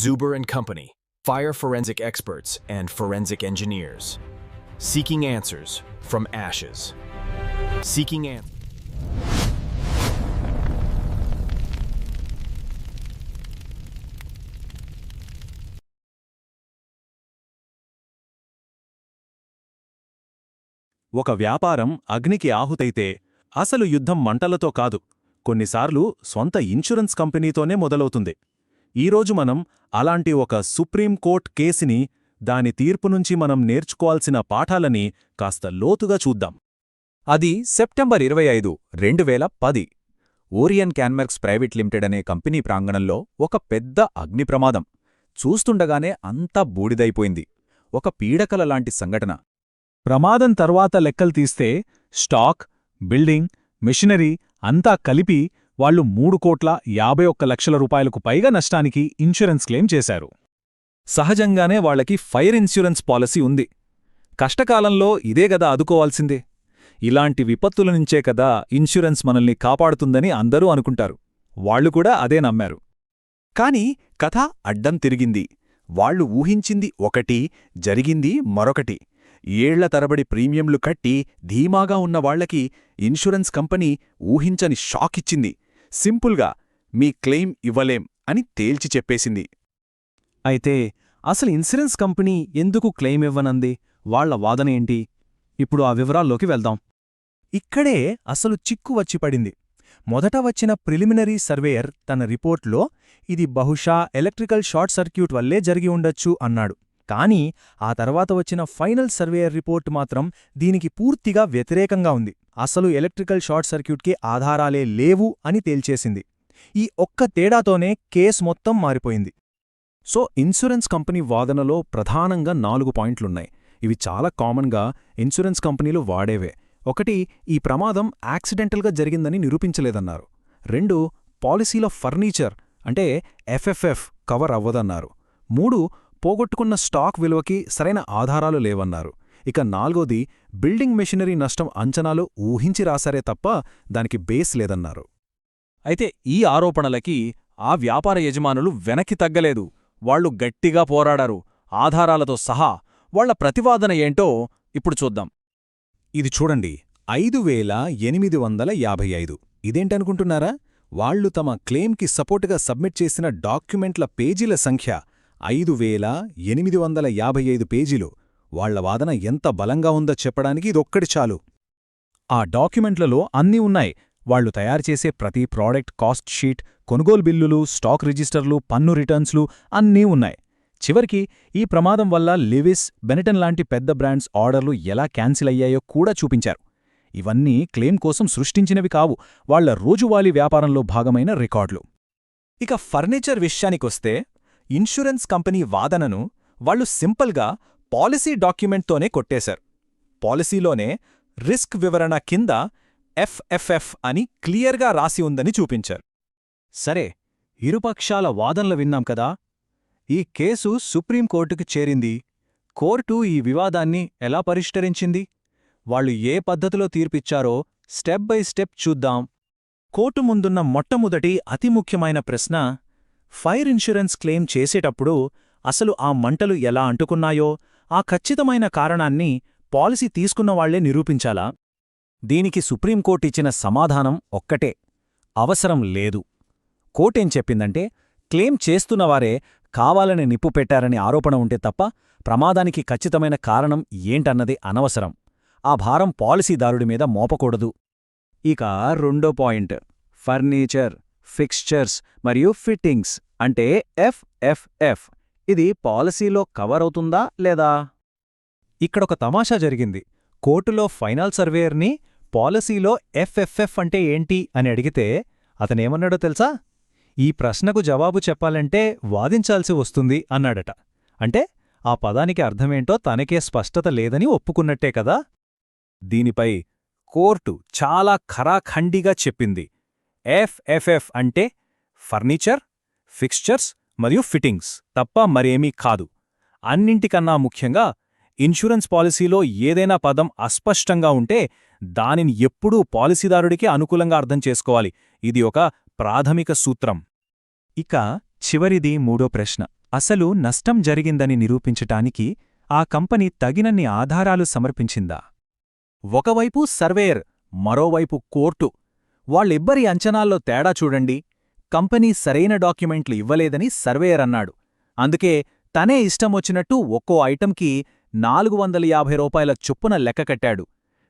Zuber and Company, fire forensic experts and forensic engineers. Seeking answers from ashes. Seeking answers. ఒక వ్యాపారం అగ్నికి ఆహుతైతే అసలు యుద్ధం మంటలతో కాదు, కొన్నిసార్లు సొంత ఇన్సూరెన్స్ కంపెనీతోనే మొదలవుతుంది. ఈరోజు మనం అలాంటి ఒక సుప్రీంకోర్ట్ కేసుని, దాని తీర్పునుంచి మనం నేర్చుకోవాల్సిన పాఠాలని కాస్త లోతుగా చూద్దాం. అది సెప్టెంబర్ 25, 2010. ఓరియన్ క్యాన్మెర్క్స్ ప్రైవేట్ లిమిటెడ్ అనే కంపెనీ ప్రాంగణంలో ఒక పెద్ద అగ్నిప్రమాదం. చూస్తుండగానే అంతా బూడిదైపోయింది. ఒక పీడకల లాంటి సంఘటన. ప్రమాదం తర్వాత లెక్కలు తీస్తే స్టాక్, బిల్డింగ్, మిషనరీ అంతా కలిపి వాళ్లు 3,51,00,000 రూపాయలకు పైగా నష్టానికి ఇన్సూరెన్స్ క్లెయిమ్ చేశారు. సహజంగానే వాళ్లకి ఫైర్ ఇన్సూరెన్స్ పాలసీ ఉంది. కష్టకాలంలో ఇదే గదా ఆదుకోవాల్సిందే. ఇలాంటి విపత్తుల నుంచే కదా ఇన్సూరెన్స్ మనల్ని కాపాడుతుందని అందరూ అనుకుంటారు. వాళ్లు కూడా అదే నమ్మారు. కాని కథ అడ్డం తిరిగింది. వాళ్లు ఊహించింది ఒకటి, జరిగింది మరొకటి. ఏళ్ల తరబడి ప్రీమియంలు కట్టి ధీమాగా ఉన్న వాళ్లకి ఇన్సూరెన్స్ కంపెనీ ఊహించని షాకిచ్చింది. సింపుల్గా మీ క్లెయిమ్ ఇవ్వలేం అని తేల్చి చెప్పేసింది. అయితే అసలు ఇన్సూరెన్స్ కంపెనీ ఎందుకు క్లెయిమ్ ఇవ్వనంది? వాళ్ల వాదనేంటి? ఇప్పుడు ఆ వివరాల్లోకి వెళ్దాం. ఇక్కడే అసలు చిక్కు వచ్చిపడింది. మొదట వచ్చిన ప్రిలిమినరీ సర్వేయర్ తన రిపోర్ట్లో ఇది బహుశా ఎలక్ట్రికల్ షార్ట్ సర్క్యూట్ వల్లే జరిగి ఉండొచ్చు అన్నాడు. కానీ ఆ తర్వాత వచ్చిన ఫైనల్ సర్వేయర్ రిపోర్ట్ మాత్రం దీనికి పూర్తిగా వ్యతిరేకంగా ఉంది. అసలు ఎలక్ట్రికల్ షార్ట్ సర్క్యూట్కి ఆధారాలే లేవు అని తేల్చేసింది. ఈ ఒక్క తేడాతోనే కేసు మొత్తం మారిపోయింది. సో ఇన్సూరెన్స్ కంపెనీ వాదనలో ప్రధానంగా 4 పాయింట్లున్నాయి. ఇవి చాలా కామన్గా ఇన్సూరెన్స్ కంపెనీలు వాడేవే. 1, ఈ ప్రమాదం యాక్సిడెంటల్గా జరిగిందని నిరూపించలేదన్నారు. 2, పాలసీలో ఫర్నిచర్ అంటే ఎఫ్ఎఫ్ఎఫ్ కవర్ అవ్వదన్నారు. 3, పోగొట్టుకున్న స్టాక్ విలువకి సరైన ఆధారాలు లేవన్నారు. ఇక 4ది, బిల్డింగ్ మెషినరీ నష్టం అంచనాలు ఊహించి రాశారే తప్ప దానికి బేస్ లేదన్నారు. అయితే ఈ ఆరోపణలకి ఆ వ్యాపార యజమానులు వెనక్కి తగ్గలేదు. వాళ్లు గట్టిగా పోరాడారు, ఆధారాలతో సహా. వాళ్ల ప్రతివాదన ఏంటో ఇప్పుడు చూద్దాం. ఇది చూడండి, 5,855. ఇదేంటనుకుంటున్నారా? వాళ్లు తమ క్లెయిమ్కి సపోర్టుగా సబ్మిట్ చేసిన డాక్యుమెంట్ల పేజీల సంఖ్య 5,855 పేజీలు. వాళ్ల వాదన ఎంత బలంగా ఉందో చెప్పడానికి ఇదొక్కటి చాలు. ఆ డాక్యుమెంట్లలో అన్నీ ఉన్నాయి. వాళ్లు తయారుచేసే ప్రతి ప్రోడక్ట్ కాస్ట్ షీట్, కొనుగోలు బిల్లులు, స్టాక్ రిజిస్టర్లు, పన్ను రిటర్న్స్లు అన్నీ ఉన్నాయి. చివరికి ఈ ప్రమాదం వల్ల లివిస్, బెనెటన్ లాంటి పెద్ద బ్రాండ్స్ ఆర్డర్లు ఎలా క్యాన్సిల్ అయ్యాయో కూడా చూపించారు. ఇవన్నీ క్లెయిమ్ కోసం సృష్టించినవి కావు, వాళ్ల రోజువారీ వ్యాపారంలో భాగమైన రికార్డులు. ఇక ఫర్నిచర్ విషయానికొస్తే ఇన్సూరెన్స్ కంపెనీ వాదనను వాళ్లు సింపుల్గా పాలసీ డాక్యుమెంట్తోనే కొట్టేశారు. పాలసీలోనే రిస్క్ వివరణ కింద ఎఫ్ఎఫ్ఎఫ్ అని క్లియర్గా రాసి ఉందని చూపించారు. సరే, ఇరుపక్షాల వాదనలు విన్నాం కదా. ఈ కేసు సుప్రీంకోర్టుకు చేరింది. కోర్టు ఈ వివాదాన్ని ఎలా పరిష్కరించింది? వాళ్లు ఏ పద్ధతిలో తీర్పిచ్చారో స్టెప్ బై స్టెప్ చూద్దాం. కోర్టు ముందున్న మొట్టమొదటి అతి ముఖ్యమైన ప్రశ్న, ఫైర్ ఇన్సూరెన్స్ క్లెయిమ్ చేసేటప్పుడు అసలు ఆ మంటలు ఎలా అంటుకున్నాయో ఆ ఖచ్చితమైన కారణాన్ని పాలసీ తీసుకున్నవాళ్లే నిరూపించాలా? దీనికి సుప్రీంకోర్టు ఇచ్చిన సమాధానం ఒక్కటే: అవసరం లేదు. కోర్టేం చెప్పిందంటే, క్లెయిమ్ చేస్తున్నవారే కావాలని నిప్పు పెట్టారని ఆరోపణ ఉంటే తప్ప ప్రమాదానికి ఖచ్చితమైన కారణం ఏంటన్నది అనవసరం. ఆ భారం పాలసీదారుడి మీద మోపకూడదు. ఇక రెండో పాయింట్, ఫర్నిచర్, ఫిక్స్చర్స్ మరియు ఫిట్టింగ్స్ అంటే ఎఫ్ఎఫ్ఎఫ్. ఇది పాలసీలో కవర్ అవుతుందా లేదా? ఇక్కడొక తమాషా జరిగింది. కోర్టులో ఫైనల్ సర్వేయర్ని పాలసీలో ఎఫ్ఎఫ్ఎఫ్ అంటే ఏంటి అని అడిగితే అతనేమన్నాడో తెలుసా? ఈ ప్రశ్నకు జవాబు చెప్పాలంటే వాదించాల్సి వస్తుంది అన్నాడట. అంటే ఆ పదానికి అర్థమేంటో తనకే స్పష్టత లేదని ఒప్పుకున్నట్టే కదా. దీనిపై కోర్టు చాలా ఖరాఖండిగా చెప్పింది. ఎఫ్ఎఫ్ఎఫ్ అంటే ఫర్నిచర్, ఫిక్స్చర్స్ మరియు ఫిట్టింగ్స్ తప్ప మరేమీ కాదు. అన్నింటికన్నా ముఖ్యంగా ఇన్సూరెన్స్ పాలసీలో ఏదైనా పదం అస్పష్టంగా ఉంటే దానిని ఎప్పుడూ పాలసీదారుడికి అనుకూలంగా అర్థం చేసుకోవాలి. ఇది ఒక ప్రాథమిక సూత్రం. ఇక చివరిది మూడో ప్రశ్న. అసలు నష్టం జరిగిందని నిరూపించటానికి ఆ కంపెనీ తగినన్ని ఆధారాలు సమర్పించిందా? ఒకవైపు సర్వేయర్, మరోవైపు కోర్టు. వాళ్ళిబ్బరి అంచనాల్లో తేడా చూడండి. కంపెనీ సరైన డాక్యుమెంట్లు ఇవ్వలేదని సర్వేయర్ అన్నాడు. అందుకే తనే ఇష్టమొచ్చినట్టు ఒక్కో ఐటంకి 450 రూపాయల చొప్పున లెక్క కట్టాడు.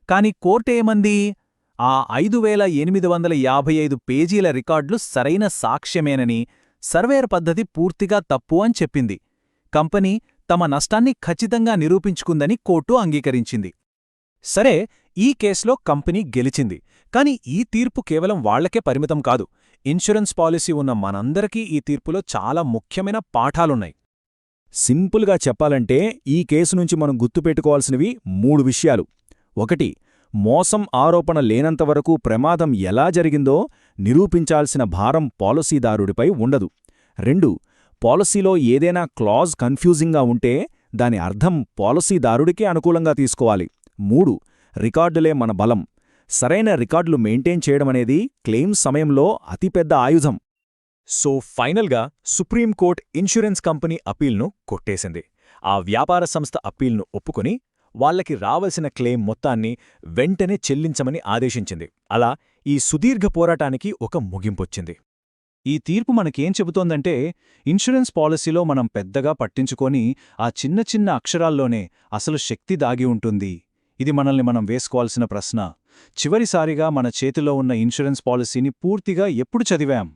కాని కోర్టేమంది? ఆ 5855 పేజీల రికార్డులు సరైన సాక్ష్యమేనని, సర్వేయర్ పద్ధతి పూర్తిగా తప్పు అని చెప్పింది. కంపెనీ తమ నష్టాన్ని ఖచ్చితంగా నిరూపించుకుందని కోర్టు అంగీకరించింది. సరే, ఈ కేసులో కంపెనీ గెలిచింది. కాని ఈ తీర్పు కేవలం వాళ్లకే పరిమితం కాదు. ఇన్సూరెన్స్ పాలసీ ఉన్న మనందరికీ ఈ తీర్పులో చాలా ముఖ్యమైన పాఠాలున్నాయి. సింపుల్గా చెప్పాలంటే ఈ కేసు నుంచి మనం గుర్తుపెట్టుకోవాల్సినవి 3 విషయాలు. 1. మోసం ఆరోపణ లేనంతవరకు ప్రమాదం ఎలా జరిగిందో నిరూపించాల్సిన భారం పాలసీదారుడిపై ఉండదు. 2. పాలసీలో ఏదైనా క్లాజ్ కన్ఫ్యూజింగ్గా ఉంటే దాని అర్థం పాలసీదారుడికే అనుకూలంగా తీసుకోవాలి. 3. రికార్డులే మన బలం. సరైన రికార్డులు మెయింటైన్ చేయడమనేది క్లెయిమ్స్ సమయంలో అతిపెద్ద ఆయుధం. సో ఫైనల్గా సుప్రీంకోర్టు ఇన్సూరెన్స్ కంపెనీ అప్పీల్ను కొట్టేసింది. ఆ వ్యాపార సంస్థ అప్పీల్ను ఒప్పుకొని వాళ్లకి రావలసిన క్లెయిమ్ మొత్తాన్ని వెంటనే చెల్లించమని ఆదేశించింది. అలా ఈ సుదీర్ఘ పోరాటానికి ఒక ముగింపొచ్చింది. ఈ తీర్పు మనకేం చెబుతోందంటే, ఇన్సూరెన్స్ పాలసీలో మనం పెద్దగా పట్టించుకొని ఆ చిన్న చిన్న అక్షరాల్లోనే అసలు శక్తి దాగి ఉంటుంది. ఇది మనల్ని మనం వేసుకోవాల్సిన ప్రశ్న. చివరిసారిగా మన చేతిలో ఉన్న ఇన్సూరెన్స్ పాలసీని పూర్తిగా ఎప్పుడు చదివాం?